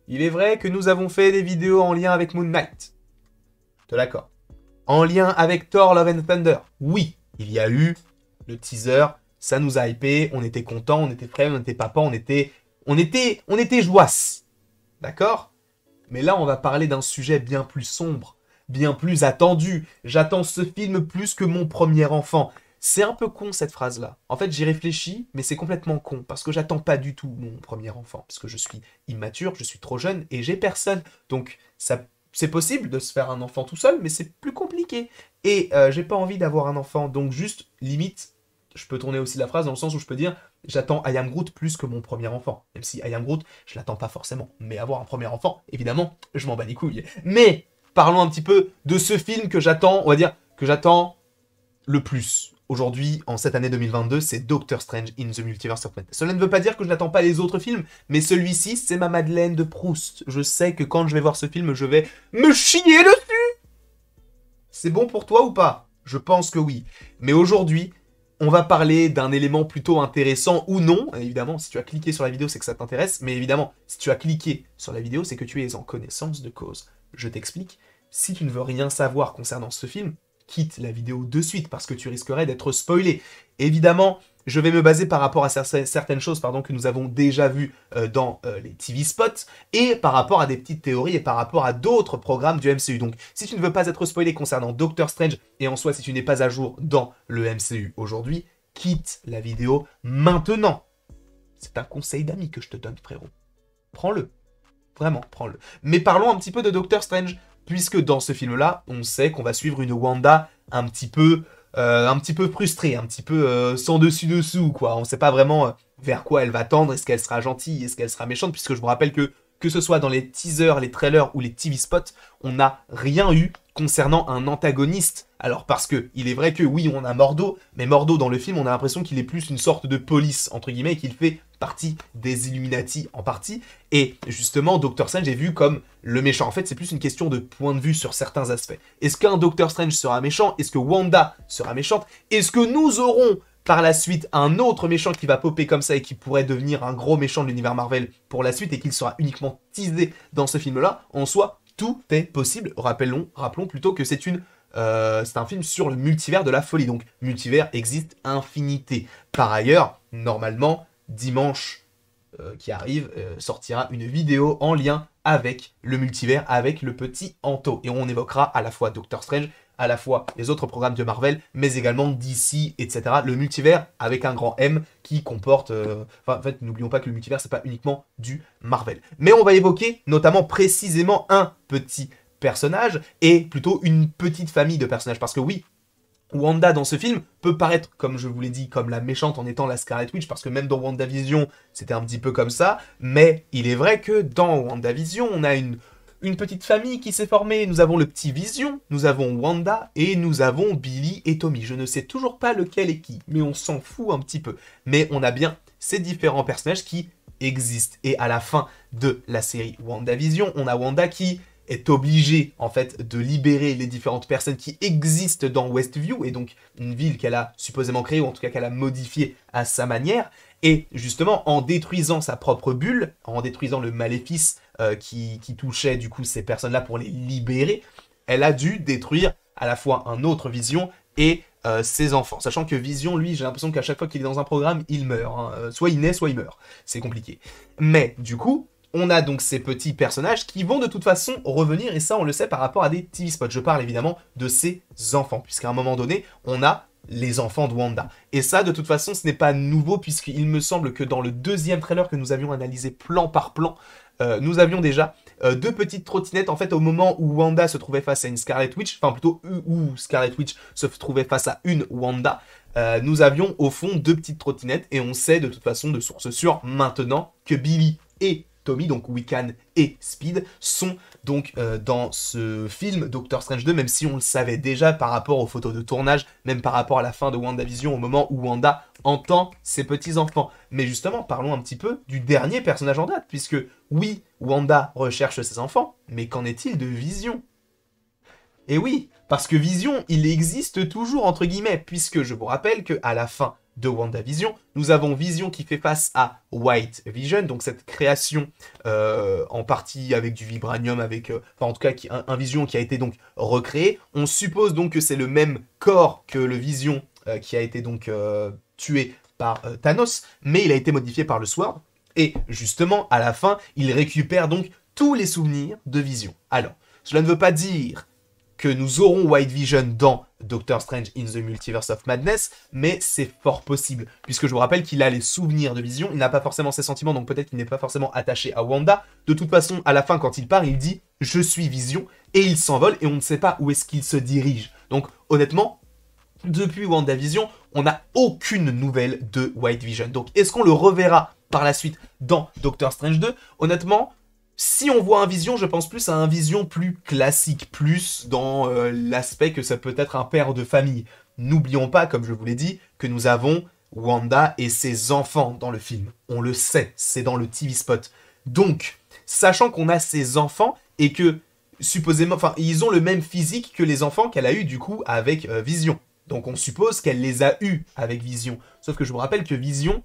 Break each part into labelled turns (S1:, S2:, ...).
S1: Il est vrai que nous avons fait des vidéos en lien avec Moon Knight. T'es d'accord? En lien avec Thor Love and Thunder. Oui, il y a eu le teaser, ça nous a hypé, on était contents, on était frères, on était papa, on était joasses. D'accord? Mais là, on va parler d'un sujet bien plus sombre, bien plus attendu. J'attends ce film plus que mon premier enfant. C'est un peu con cette phrase-là. En fait, j'y réfléchis, mais c'est complètement con, parce que j'attends pas du tout mon premier enfant, parce que je suis immature, je suis trop jeune, et j'ai personne. Donc, ça, c'est possible de se faire un enfant tout seul, mais c'est plus compliqué. Et j'ai pas envie d'avoir un enfant, donc juste, limite, je peux tourner aussi la phrase dans le sens où je peux dire j'attends I Am Groot plus que mon premier enfant. Même si I Am Groot, je l'attends pas forcément. Mais avoir un premier enfant, évidemment, je m'en bats les couilles. Mais parlons un petit peu de ce film que j'attends, on va dire, que j'attends le plus. Aujourd'hui, en cette année 2022, c'est Doctor Strange in the Multiverse of Madness. Cela ne veut pas dire que je n'attends pas les autres films, mais celui-ci, c'est ma Madeleine de Proust. Je sais que quand je vais voir ce film, je vais me chier dessus. C'est bon pour toi ou pas? Je pense que oui. Mais aujourd'hui, on va parler d'un élément plutôt intéressant ou non. Évidemment, si tu as cliqué sur la vidéo, c'est que ça t'intéresse. Mais évidemment, si tu as cliqué sur la vidéo, c'est que tu es en connaissance de cause. Je t'explique. Si tu ne veux rien savoir concernant ce film, quitte la vidéo de suite parce que tu risquerais d'être spoilé. Évidemment, je vais me baser par rapport à certaines choses que nous avons déjà vues dans les TV spots et par rapport à des petites théories et par rapport à d'autres programmes du MCU. Donc, si tu ne veux pas être spoilé concernant Doctor Strange et en soi, si tu n'es pas à jour dans le MCU aujourd'hui, quitte la vidéo maintenant. C'est un conseil d'ami que je te donne, frérot. Prends-le. Vraiment, prends-le. Mais parlons un petit peu de Doctor Strange, puisque dans ce film-là, on sait qu'on va suivre une Wanda un petit peu frustrée, un petit peu sans dessus-dessous, quoi. On ne sait pas vraiment vers quoi elle va tendre, est-ce qu'elle sera gentille, est-ce qu'elle sera méchante, puisque je vous rappelle que ce soit dans les teasers, les trailers ou les TV spots, on n'a rien eu concernant un antagoniste. Alors parce que, il est vrai que oui, on a Mordo, mais Mordo dans le film, on a l'impression qu'il est plus une sorte de police, entre guillemets, et qu'il fait partie des Illuminati en partie. Et justement, Doctor Strange est vu comme le méchant. En fait, c'est plus une question de point de vue sur certains aspects. Est-ce qu'un Doctor Strange sera méchant? Est-ce que Wanda sera méchante? Est-ce que nous aurons par la suite un autre méchant qui va popper comme ça et qui pourrait devenir un gros méchant de l'univers Marvel pour la suite et qu'il sera uniquement teasé dans ce film-là? En soi, tout est possible. Rappelons plutôt que c'est un film sur le multivers de la folie. Donc, multivers existe infinité. Par ailleurs, normalement, dimanche qui arrive, sortira une vidéo en lien avec le multivers, avec le petit Anto. Et on évoquera à la fois Doctor Strange, à la fois les autres programmes de Marvel, mais également DC, etc. Le multivers avec un grand M qui comporte... en fait, n'oublions pas que le multivers, c'est pas uniquement du Marvel. Mais on va évoquer notamment précisément un petit personnage et plutôt une petite famille de personnages. Parce que oui, Wanda dans ce film peut paraître, comme je vous l'ai dit, comme la méchante en étant la Scarlet Witch, parce que même dans WandaVision, c'était un petit peu comme ça, mais il est vrai que dans WandaVision, on a une petite famille qui s'est formée. Nous avons le petit Vision, nous avons Wanda, et nous avons Billy et Tommy. Je ne sais toujours pas lequel est qui, mais on s'en fout un petit peu. Mais on a bien ces différents personnages qui existent. Et à la fin de la série WandaVision, on a Wanda qui est obligée, en fait, de libérer les différentes personnes qui existent dans Westview, et donc une ville qu'elle a supposément créée, ou en tout cas qu'elle a modifiée à sa manière, et justement, en détruisant sa propre bulle, en détruisant le maléfice qui touchait du coup ces personnes-là pour les libérer, elle a dû détruire à la fois un autre Vision et ses enfants. Sachant que Vision, lui, j'ai l'impression qu'à chaque fois qu'il est dans un programme, il meurt. Hein. Soit il naît, soit il meurt. C'est compliqué. Mais du coup, on a donc ces petits personnages qui vont de toute façon revenir, et ça on le sait par rapport à des TV spots. Je parle évidemment de ces enfants, puisqu'à un moment donné, on a les enfants de Wanda. Et ça, de toute façon, ce n'est pas nouveau, puisqu'il me semble que dans le deuxième trailer que nous avions analysé plan par plan, nous avions déjà deux petites trottinettes, en fait, au moment où Wanda se trouvait face à une Scarlet Witch, enfin plutôt où Scarlet Witch se trouvait face à une Wanda, nous avions au fond deux petites trottinettes, et on sait de toute façon de source sûre maintenant que Billy et Tommy, donc Wiccan et Speed, sont donc dans ce film Doctor Strange 2, même si on le savait déjà par rapport aux photos de tournage, même par rapport à la fin de WandaVision, au moment où Wanda entend ses petits-enfants. Mais justement, parlons un petit peu du dernier personnage en date, puisque oui, Wanda recherche ses enfants, mais qu'en est-il de Vision? Et oui, parce que Vision, il existe toujours, entre guillemets, puisque je vous rappelle qu'à la fin de WandaVision. Nous avons Vision qui fait face à White Vision, donc cette création en partie avec du vibranium, avec, enfin en tout cas un Vision qui a été donc recréé. On suppose donc que c'est le même corps que le Vision qui a été donc tué par Thanos, mais il a été modifié par le Sword. Et justement, à la fin, il récupère donc tous les souvenirs de Vision. Alors, cela ne veut pas dire que nous aurons White Vision dans Doctor Strange in the Multiverse of Madness, mais c'est fort possible, puisque je vous rappelle qu'il a les souvenirs de Vision, il n'a pas forcément ses sentiments, donc peut-être qu'il n'est pas forcément attaché à Wanda. De toute façon, à la fin, quand il part, il dit « Je suis Vision », et il s'envole, et on ne sait pas où est-ce qu'il se dirige. Donc, honnêtement, depuis WandaVision, on n'a aucune nouvelle de White Vision. Donc, est-ce qu'on le reverra par la suite dans Doctor Strange 2 ? Honnêtement, si on voit un Vision, je pense plus à un Vision plus classique, plus dans l'aspect que ça peut être un père de famille. N'oublions pas, comme je vous l'ai dit, que nous avons Wanda et ses enfants dans le film. On le sait, c'est dans le TV spot. Donc, sachant qu'on a ses enfants et que, supposément, enfin, ils ont le même physique que les enfants qu'elle a eu du coup avec Vision. Donc on suppose qu'elle les a eus avec Vision. Sauf que je vous rappelle que Vision,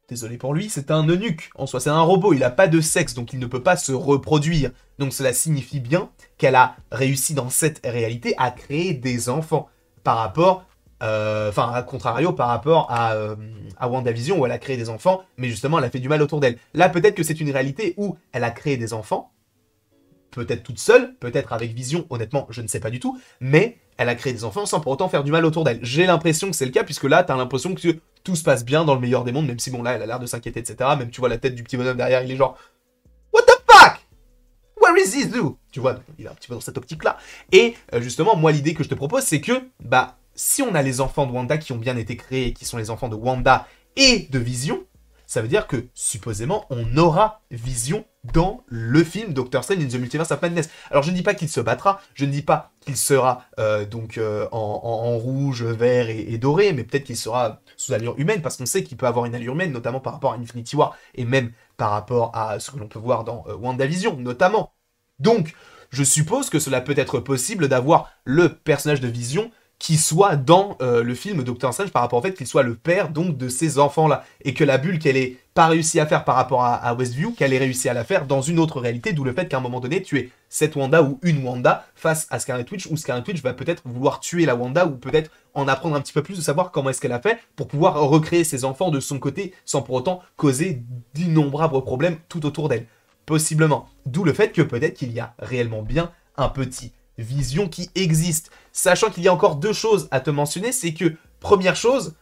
S1: désolé pour lui, c'est un eunuque. En soi, c'est un robot, il n'a pas de sexe, donc il ne peut pas se reproduire. Donc cela signifie bien qu'elle a réussi dans cette réalité à créer des enfants. Par rapport, enfin, à contrario, par rapport à WandaVision, où elle a créé des enfants, mais justement, elle a fait du mal autour d'elle. Là, peut-être que c'est une réalité où elle a créé des enfants, peut-être toute seule, peut-être avec Vision, honnêtement, je ne sais pas du tout, mais elle a créé des enfants sans pour autant faire du mal autour d'elle. J'ai l'impression que c'est le cas, puisque là, t'as l'impression que tout se passe bien dans le meilleur des mondes, même si, bon, là, elle a l'air de s'inquiéter, etc. Même, tu vois la tête du petit bonhomme derrière, il est genre « What the fuck? Where is this dude ?» Tu vois, il est un petit peu dans cette optique-là. Et justement, moi, l'idée que je te propose, c'est que, bah, si on a les enfants de Wanda qui ont bien été créés, qui sont les enfants de Wanda et de Vision, ça veut dire que, supposément, on aura Vision dans le film Doctor Strange in the Multiverse of Madness. Alors, je ne dis pas qu'il se battra, je ne dis pas qu'il sera en rouge, vert et doré, mais peut-être qu'il sera sous allure humaine, parce qu'on sait qu'il peut avoir une allure humaine, notamment par rapport à Infinity War, et même par rapport à ce que l'on peut voir dans WandaVision, notamment. Donc, je suppose que cela peut être possible d'avoir le personnage de Vision qui soit dans le film Doctor Strange par rapport au fait qu'il soit le père donc de ces enfants-là. Et que la bulle qu'elle ait pas réussi à faire par rapport à Westview, qu'elle ait réussi à la faire dans une autre réalité, d'où le fait qu'à un moment donné, tu es cette Wanda ou une Wanda face à Scarlet Witch, où Scarlet Witch va peut-être vouloir tuer la Wanda, ou peut-être en apprendre un petit peu plus de savoir comment est-ce qu'elle a fait pour pouvoir recréer ses enfants de son côté, sans pour autant causer d'innombrables problèmes tout autour d'elle. Possiblement. D'où le fait que peut-être qu'il y a réellement bien un petit Vision qui existe. Sachant qu'il y a encore deux choses à te mentionner, c'est que, première chose,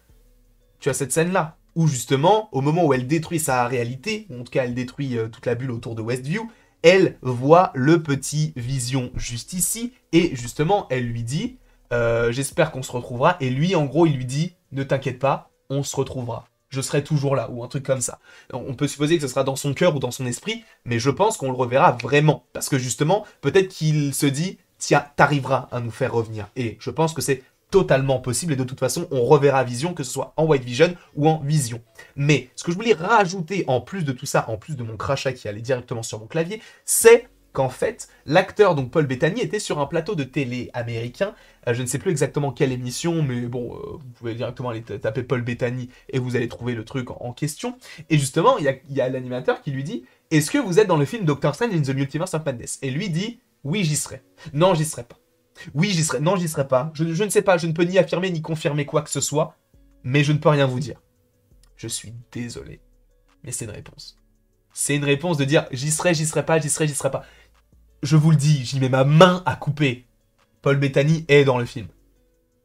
S1: tu as cette scène-là, où justement, au moment où elle détruit sa réalité, ou en tout cas elle détruit toute la bulle autour de Westview, elle voit le petit Vision juste ici, et justement, elle lui dit j'espère qu'on se retrouvera, et lui, en gros, il lui dit ne t'inquiète pas, on se retrouvera. Je serai toujours là, ou un truc comme ça. On peut supposer que ce sera dans son cœur ou dans son esprit, mais je pense qu'on le reverra vraiment. Parce que justement, peut-être qu'il se dit tiens, t'arriveras à nous faire revenir. Et je pense que c'est totalement possible, et de toute façon, on reverra Vision, que ce soit en White Vision ou en Vision. Mais ce que je voulais rajouter, en plus de tout ça, en plus de mon crachat qui allait directement sur mon clavier, c'est qu'en fait, l'acteur, donc Paul Bettany, était sur un plateau de télé américain. Je ne sais plus exactement quelle émission, mais bon, vous pouvez directement aller taper Paul Bettany et vous allez trouver le truc en question. Et justement, il y a l'animateur qui lui dit « Est-ce que vous êtes dans le film Doctor Strange in the Multiverse of Madness ?» Et lui dit « Oui, j'y serai. Non, j'y serai pas. Oui, j'y serai. Non, j'y serai pas. Je ne sais pas, je ne peux ni affirmer ni confirmer quoi que ce soit, mais je ne peux rien vous dire. Je suis désolé, mais c'est une réponse. C'est une réponse de dire j'y serai pas, j'y serai pas. Je vous le dis, j'y mets ma main à couper. Paul Bettany est dans le film.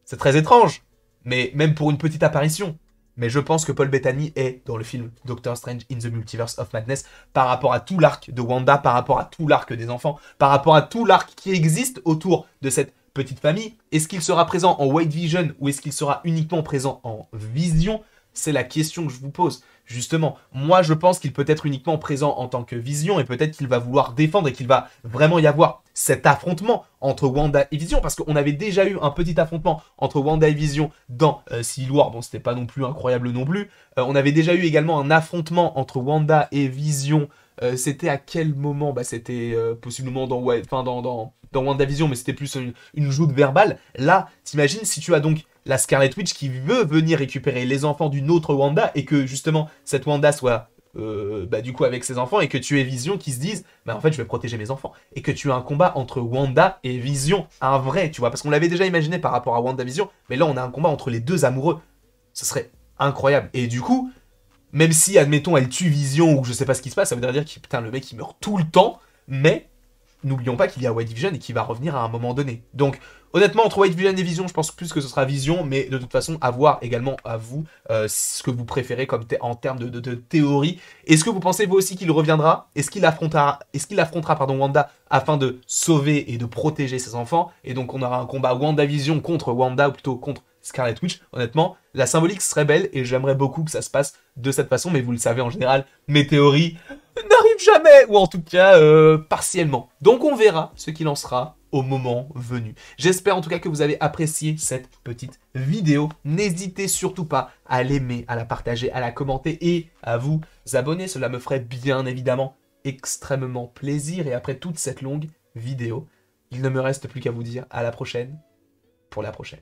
S1: C'est très étrange, mais même pour une petite apparition. Mais je pense que Paul Bettany est dans le film Doctor Strange in the Multiverse of Madness par rapport à tout l'arc de Wanda, par rapport à tout l'arc des enfants, par rapport à tout l'arc qui existe autour de cette petite famille. Est-ce qu'il sera présent en White Vision ou est-ce qu'il sera uniquement présent en Vision? C'est la question que je vous pose. Justement, moi je pense qu'il peut être uniquement présent en tant que Vision et peut-être qu'il va vouloir défendre et qu'il va vraiment y avoir cet affrontement entre Wanda et Vision, parce qu'on avait déjà eu un petit affrontement entre Wanda et Vision dans Civil War, bon c'était pas non plus incroyable non plus, on avait déjà eu également un affrontement entre Wanda et Vision, c'était à quel moment? Bah c'était possiblement dans dans WandaVision, mais c'était plus une joute verbale. Là, t'imagines si tu as donc la Scarlet Witch qui veut venir récupérer les enfants d'une autre Wanda et que justement cette Wanda soit du coup avec ses enfants et que tu aies Vision qui se dise en fait je vais protéger mes enfants et que tu as un combat entre Wanda et Vision, un vrai, tu vois, parce qu'on l'avait déjà imaginé par rapport à WandaVision, mais là on a un combat entre les deux amoureux. Ce serait incroyable. Et du coup, même si admettons elle tue Vision ou je sais pas ce qui se passe, ça voudrait dire que putain le mec il meurt tout le temps, mais n'oublions pas qu'il y a White Vision et qu'il va revenir à un moment donné. Donc, honnêtement, entre White Vision et Vision, je pense plus que ce sera Vision, mais de toute façon, à voir également à vous ce que vous préférez comme en termes de théorie. Est-ce que vous pensez vous aussi qu'il reviendra? Est-ce qu'il affrontera Wanda afin de sauver et de protéger ses enfants? Et donc, on aura un combat WandaVision contre Wanda, ou plutôt contre Scarlet Witch. Honnêtement, la symbolique serait belle et j'aimerais beaucoup que ça se passe de cette façon, mais vous le savez en général, mes théories n'arrive jamais, ou en tout cas partiellement. Donc on verra ce qu'il en sera au moment venu. J'espère en tout cas que vous avez apprécié cette petite vidéo. N'hésitez surtout pas à l'aimer, à la partager, à la commenter et à vous abonner. Cela me ferait bien évidemment extrêmement plaisir. Et après toute cette longue vidéo, il ne me reste plus qu'à vous dire à la prochaine pour la prochaine.